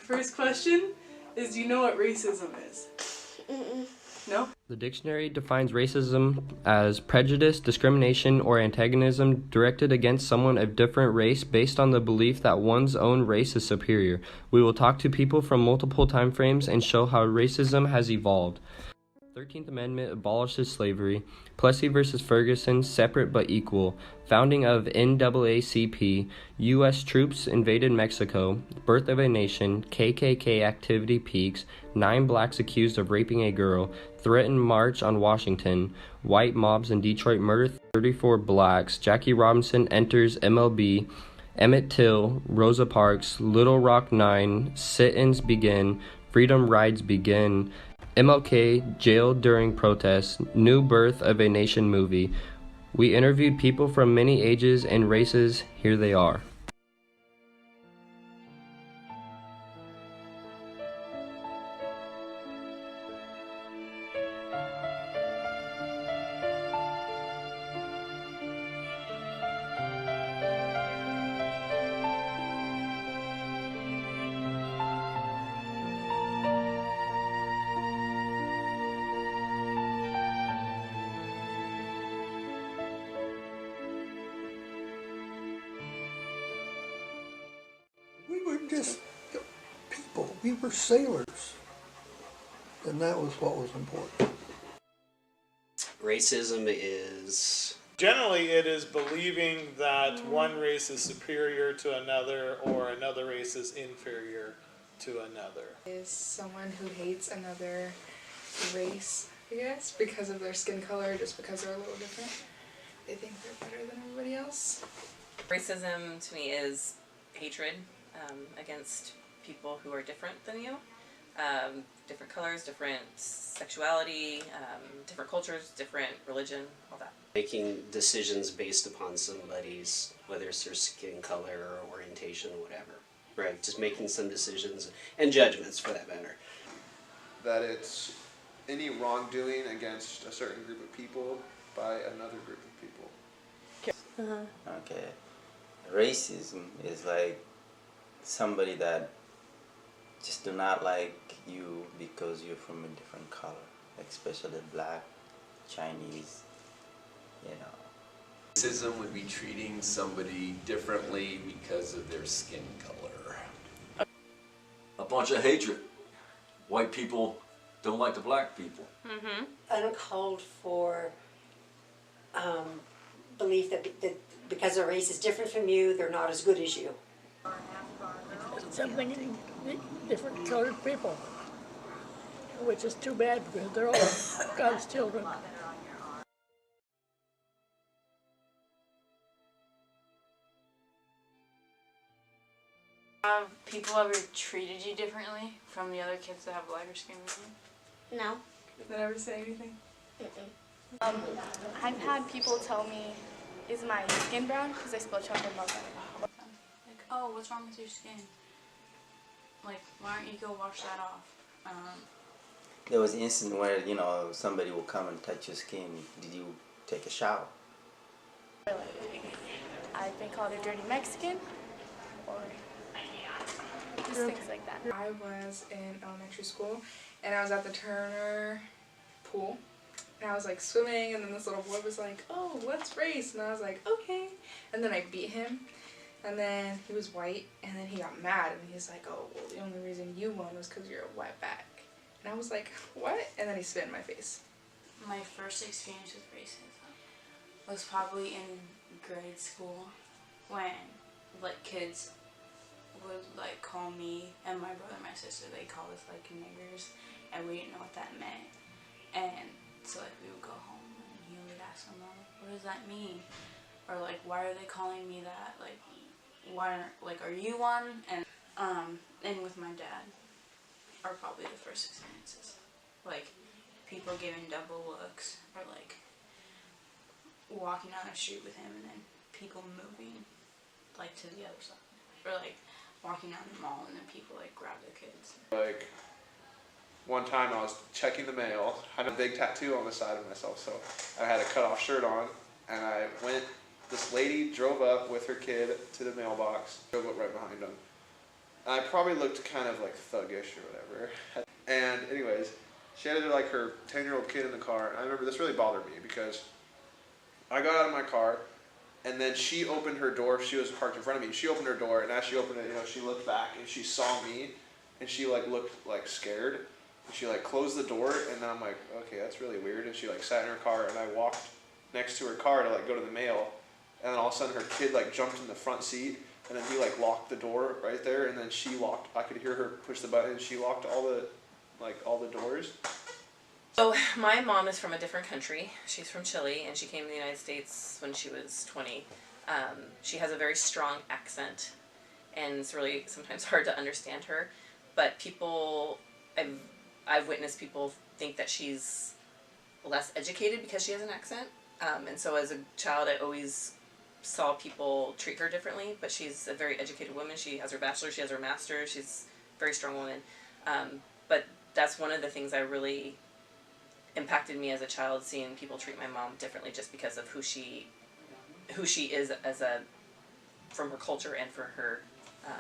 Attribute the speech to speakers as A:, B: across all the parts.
A: First question is, do you know what racism is? No?
B: The dictionary defines racism as prejudice, discrimination, or antagonism directed against someone of different race based on the belief that one's own race is superior. We will talk to people from multiple time frames and show how racism has evolved. 13th Amendment abolishes slavery. Plessy versus Ferguson, separate but equal. Founding of NAACP. U.S. troops invaded Mexico. Birth of a nation. KKK activity peaks. 9 blacks accused of raping a girl. Threatened march on Washington. White mobs in Detroit murder 34 blacks. Jackie Robinson enters MLB. Emmett Till, Rosa Parks, Little Rock 9, sit-ins begin, freedom rides begin, MLK jailed during protests, new birth of a nation movie. We interviewed people from many ages and races. Here they are.
C: We were just people. We were sailors. And that was what was important.
D: Racism is...
E: Generally, it is believing that one race is superior to another or another race is inferior to another.
F: Is someone who hates another race, I guess, because of their skin color, just because they're a little different. They think they're better than everybody else.
G: Racism to me is hatred against people who are different than you. Different colors, different sexuality, different cultures, different religion, all that.
D: Making decisions based upon somebody's, whether it's their skin color or orientation or whatever. Right, just making some decisions and judgments for that matter.
H: That it's any wrongdoing against a certain group of people by another group of people.
I: Okay. Racism is like somebody that just do not like you because you're from a different color, especially black, Chinese, you know.
J: Racism would be treating somebody differently because of their skin color.
K: A bunch of hatred. White people don't like the black people.
L: Uncalled for belief that because their race is different from you, they're not as good as you.
M: Something in different colored people, which is too bad because they're all God's children.
N: Have people ever treated you differently from the other kids that have lighter skin than you?
L: No.
F: Did they ever say anything?
O: I've had people tell me, is my skin brown? Because I spilled chocolate milk on it.
N: Like, oh, what's wrong with your skin? Like, why don't you go wash that off?
I: There was an incident where, you know, somebody will come and touch your skin. Did you take a shower?
O: I've been called a dirty Mexican, or just things like that.
F: I was in elementary school, and I was at the Turner pool, and I was like swimming, and then this little boy was like, oh, what's race? And I was like, okay. And then I beat him, and then he was white, and then he got mad, and he's like, oh, well, the only reason you won was because you're a wetback. And I was like, what? And then he spit in my face.
N: My first experience with racism was probably in grade school when, like, kids would, like, call me and my brother and my sister, they called us, like, niggers, and we didn't know what that meant. And so, like, we would go home and he would ask them, like, what does that mean? Or, like, why are they calling me that? Like, why aren't, like, are you one? And with my dad are probably the first experiences. Like, people giving double looks, or, like, walking down the street with him and then people moving, like, to the other side. Or, like, walking down the mall and then people, like, grab their kids.
H: Like, one time I was checking the mail, I had a big tattoo on the side of myself, so I had a cut-off shirt on, and I went, this lady drove up with her kid to the mailbox, drove up right behind them. I probably looked kind of like thuggish or whatever. And anyways, she had like her 10-year-old kid in the car. And I remember this really bothered me because I got out of my car and then she opened her door. She was parked in front of me. She opened her door, and as she opened it, she looked back and she saw me, and she like looked like scared. And she like closed the door, and then I'm like, okay, that's really weird. And she like sat in her car, and I walked next to her car to like go to the mail, and then all of a sudden her kid like jumped in the front seat, and then he like locked the door right there, and then she locked. I could hear her push the button, and she locked all the doors.
G: So my mom is from a different country. She's from Chile, and she came to the United States when she was 20. She has a very strong accent, and it's really sometimes hard to understand her. But people, I've witnessed people think that she's less educated because she has an accent. And so as a child, I always saw people treat her differently. But she's a very educated woman. She has her bachelor's, she has her master's. She's a very strong woman. But that's one of the things I really impacted me as a child, seeing people treat my mom differently just because of who she is as from her culture and for her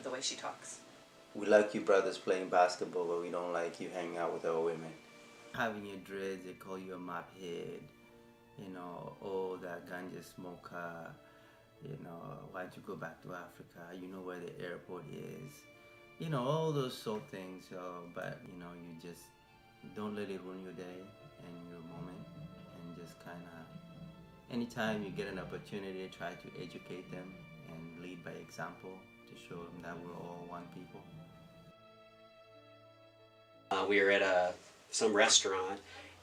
G: the way she talks.
I: We like you brothers playing basketball, but we don't like you hanging out with our women. Having your dreads, they call you a mop head. Oh, that ganja smoker. Why'd you go back to Africa? You know where the airport is. All those sort of things. But you just don't let it ruin your day and your moment, and just kind of, anytime you get an opportunity, try to educate them and lead by example to show them that we're all one people.
D: We were at some restaurant,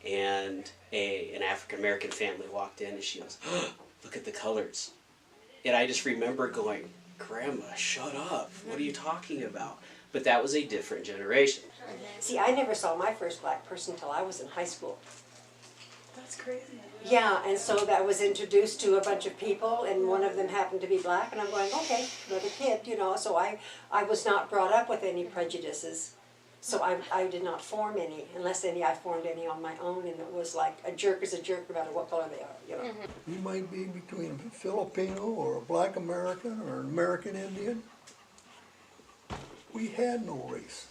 D: and an African American family walked in, and she goes, oh, look at the colors. And I just remember going, Grandma, shut up. What are you talking about? But that was a different generation.
L: See, I never saw my first black person until I was in high school.
A: That's crazy.
L: Yeah, and so that was introduced to a bunch of people, and one of them happened to be black, and I'm going, okay, another kid, so I was not brought up with any prejudices. So I did not form any, unless I formed any on my own, and it was like a jerk is a jerk no matter what color they are,
C: You might be between a Filipino or a black American or an American Indian. We had no race.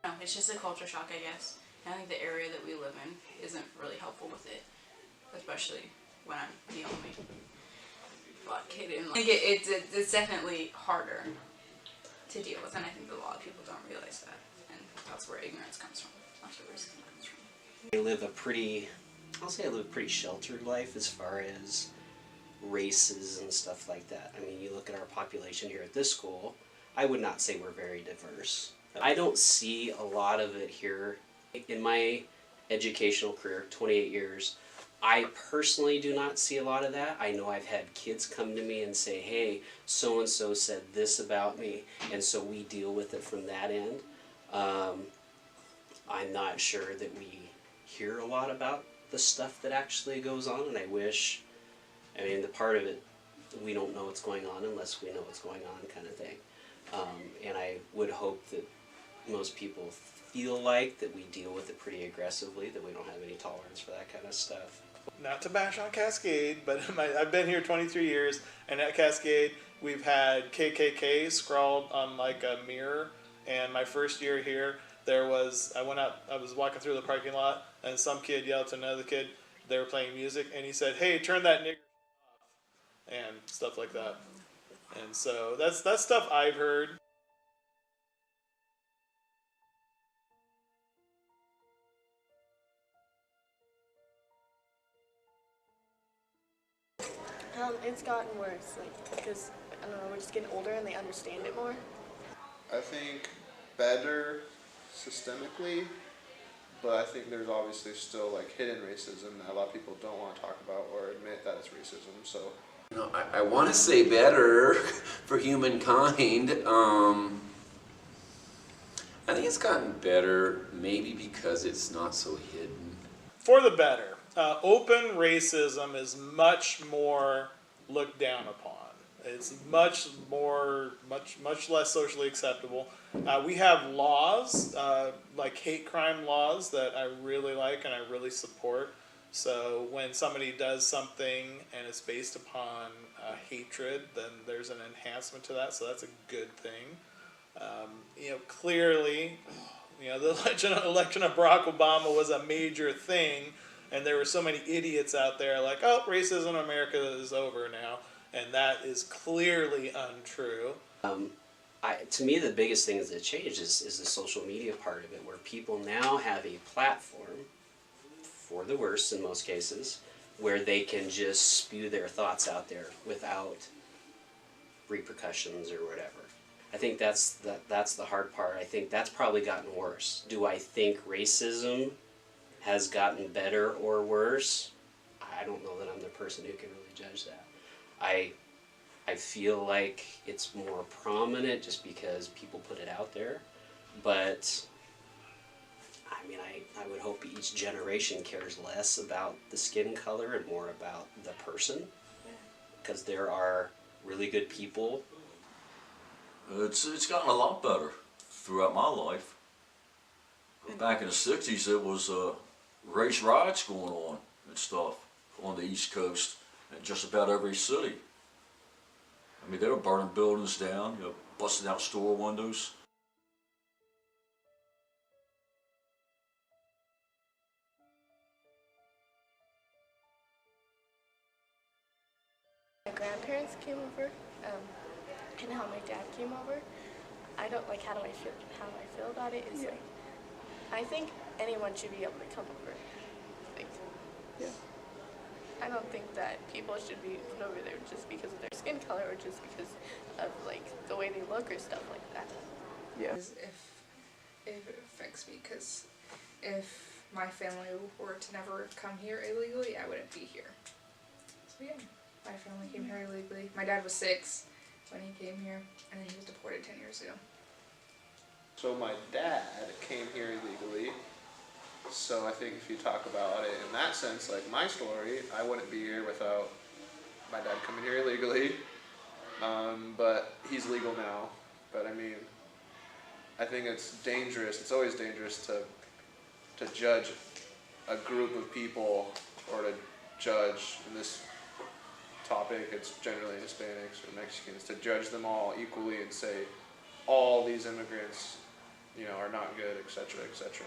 N: No, it's just a culture shock, I guess. And I think the area that we live in isn't really helpful with it, especially when I'm the only black kid in life. I think it's definitely harder to deal with, and I think that a lot of people don't realize that, and that's where ignorance comes from. That's where racism comes from.
D: I live a pretty sheltered life as far as races and stuff like that. I mean, you look at our population here at this school, I would not say we're very diverse. I don't see a lot of it here. In my educational career, 28 years, I personally do not see a lot of that. I know I've had kids come to me and say, hey, so-and-so said this about me, and so we deal with it from that end. I'm not sure that we hear a lot about the stuff that actually goes on, and I wish, the part of it, we don't know what's going on unless we know what's going on kind of thing. And I would hope that most people feel like that we deal with it pretty aggressively, that we don't have any tolerance for that kind of stuff.
E: Not to bash on Cascade, but I've been here 23 years, and at Cascade we've had KKK scrawled on like a mirror. And my first year here, I was walking through the parking lot, and some kid yelled to another kid. They were playing music, and he said, "Hey, turn that nigger off," and stuff like that. And so that's stuff I've heard.
O: It's gotten worse, because, I don't know, we're just getting older and they understand it more.
H: I think better systemically, but I think there's obviously still hidden racism that a lot of people don't want to talk about or admit that it's racism. So,
J: I want to say better for humankind. I think it's gotten better, maybe because it's not so hidden.
E: For the better. Open racism is much more looked down upon. It's much less socially acceptable. We have laws, like hate crime laws, that I really like and I really support. So when somebody does something and it's based upon hatred, then there's an enhancement to that, so that's a good thing. Clearly, the election of Barack Obama was a major thing, and there were so many idiots out there like, oh, racism in America is over now, and that is clearly untrue.
D: To me, the biggest thing that changed is the social media part of it, where people now have a platform, for the worse in most cases, where they can just spew their thoughts out there without repercussions or whatever. I think that's the hard part. I think that's probably gotten worse. Do I think racism has gotten better or worse? I don't know that I'm the person who can really judge that. I feel like it's more prominent just because people put it out there, but I mean, I would hope each generation cares less about the skin color and more about the person, because there are really good people.
K: It's gotten a lot better throughout my life. Back in the 60s, there was race riots going on and stuff on the East Coast and just about every city. I mean, they were burning buildings down, busting out store windows.
O: My grandparents came over, and how my dad came over. I don't like how I feel about it is like, I think anyone should be able to come over. Like, I don't think that people should be put over there just because of their skin color or just because of like the way they look or stuff like that.
F: If it affects me, because if my family were to never come here illegally, I wouldn't be here. So yeah, my family came here illegally. My dad was 6 when he came here, and then he was deported 10 years ago.
H: So my dad came here illegally. So I think if you talk about it in that sense, like my story, I wouldn't be here without my dad coming here illegally. But he's legal now. But I mean, I think it's dangerous. It's always dangerous to judge a group of people, or to judge, in this topic, it's generally Hispanics or Mexicans, to judge them all equally and say all these immigrants, are not good, etc., etc.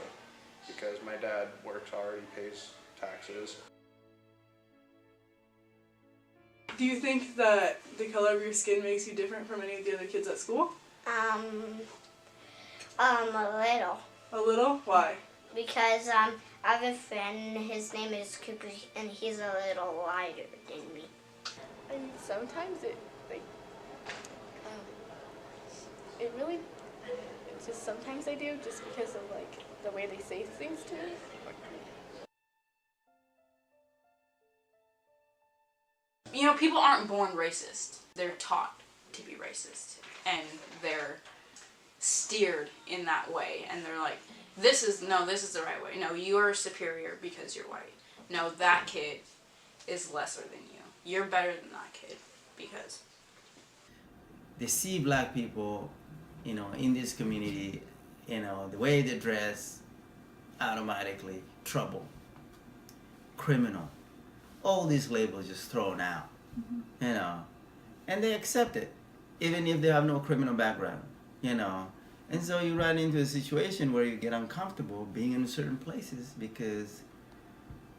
H: Because my dad works hard, he pays taxes.
A: Do you think that the color of your skin makes you different from any of the other kids at school?
P: A little.
A: A little? Why?
P: Because I have a friend, his name is Cooper, and he's a little lighter than me.
O: And sometimes it really, it's just sometimes I do just because of like the way they say things to me.
N: People aren't born racist. They're taught to be racist, and they're steered in that way, and they're like, this is the right way. No, you're superior because you're white. No, that kid is lesser than you. You're better than that kid because
I: they see black people, in this community, the way they dress, automatically trouble, criminal, all these labels just thrown out, and they accept it, even if they have no criminal background, and so you run into a situation where you get uncomfortable being in certain places because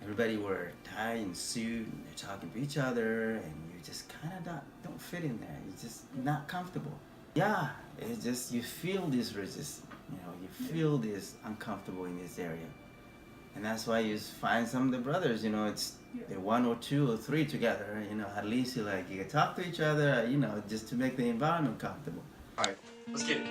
I: everybody wear tie and suit and they're talking to each other, and you just kind of don't fit in there. You're just not comfortable. Yeah, it's just, you feel this resistance, you feel this uncomfortable in this area. And that's why you find some of the brothers, it's they're 1 or 2 or 3 together, at least you can talk to each other, just to make the environment comfortable.
Q: All right, let's get it.